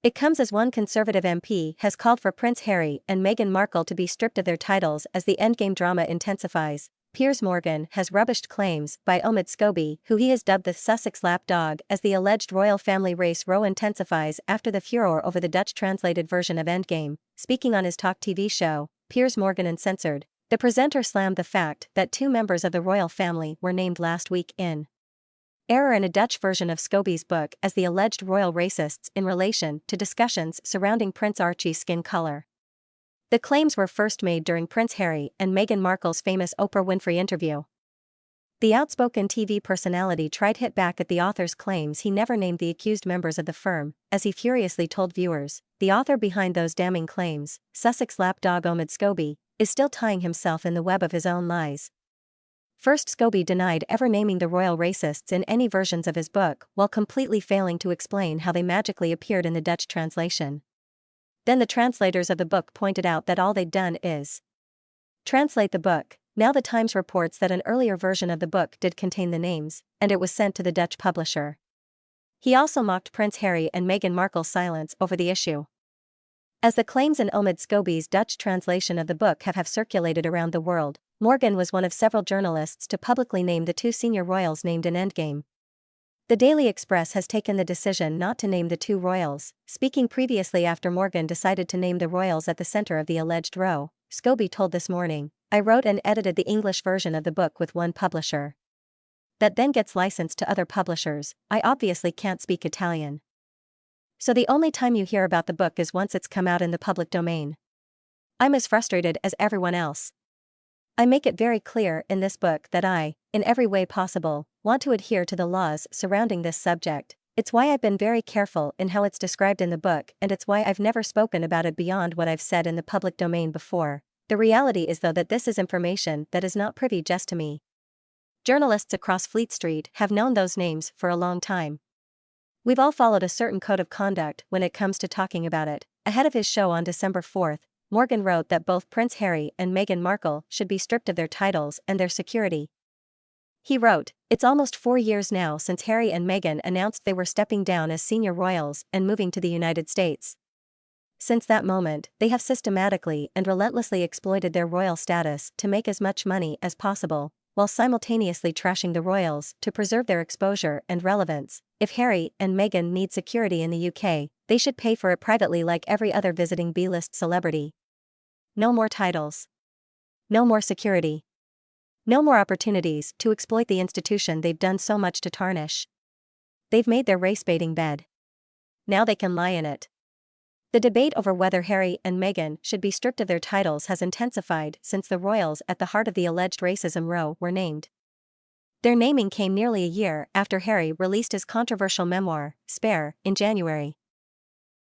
It comes as one Conservative MP has called for Prince Harry and Meghan Markle to be stripped of their titles as the Endgame drama intensifies. Piers Morgan has rubbished claims by Omid Scobie, who he has dubbed the Sussex lapdog, as the alleged royal family race row intensifies after the furore over the Dutch-translated version of Endgame. Speaking on his TalkTV show, Piers Morgan Uncensored, the presenter slammed the fact that 2 members of the royal family were named last week in error in a Dutch version of Scobie's book as the alleged royal racists in relation to discussions surrounding Prince Archie's skin color. The claims were first made during Prince Harry and Meghan Markle's famous Oprah Winfrey interview. The outspoken TV personality tried hit back at the author's claims he never named the accused members of the firm, as he furiously told viewers, the author behind those damning claims, Sussex lapdog Omid Scobie, is still tying himself in the web of his own lies. First, Scobie denied ever naming the royal racists in any versions of his book, while completely failing to explain how they magically appeared in the Dutch translation. Then the translators of the book pointed out that all they'd done is translate the book. Now the Times reports that an earlier version of the book did contain the names, and it was sent to the Dutch publisher. He also mocked Prince Harry and Meghan Markle's silence over the issue. As the claims in Omid Scobie's Dutch translation of the book have circulated around the world, Morgan was one of several journalists to publicly name the 2 senior royals named in Endgame. The Daily Express has taken the decision not to name the 2 royals, speaking previously after Morgan decided to name the royals at the center of the alleged row. Scobie told This Morning, I wrote and edited the English version of the book with one publisher. That then gets licensed to other publishers. I obviously can't speak Italian. So the only time you hear about the book is once it's come out in the public domain. I'm as frustrated as everyone else. I make it very clear in this book that I, in every way possible, want to adhere to the laws surrounding this subject. It's why I've been very careful in how it's described in the book, and it's why I've never spoken about it beyond what I've said in the public domain before. The reality is, though, that this is information that is not privy just to me. Journalists across Fleet Street have known those names for a long time. We've all followed a certain code of conduct when it comes to talking about it. Ahead of his show on December 4th, Morgan wrote that both Prince Harry and Meghan Markle should be stripped of their titles and their security. He wrote, It's almost 4 years now since Harry and Meghan announced they were stepping down as senior royals and moving to the United States. Since that moment, they have systematically and relentlessly exploited their royal status to make as much money as possible, while simultaneously trashing the royals to preserve their exposure and relevance. If Harry and Meghan need security in the UK, they should pay for it privately like every other visiting B-list celebrity. No more titles. No more security. No more opportunities to exploit the institution they've done so much to tarnish. They've made their race-baiting bed. Now they can lie in it. The debate over whether Harry and Meghan should be stripped of their titles has intensified since the royals at the heart of the alleged racism row were named. Their naming came nearly a year after Harry released his controversial memoir, Spare, in January.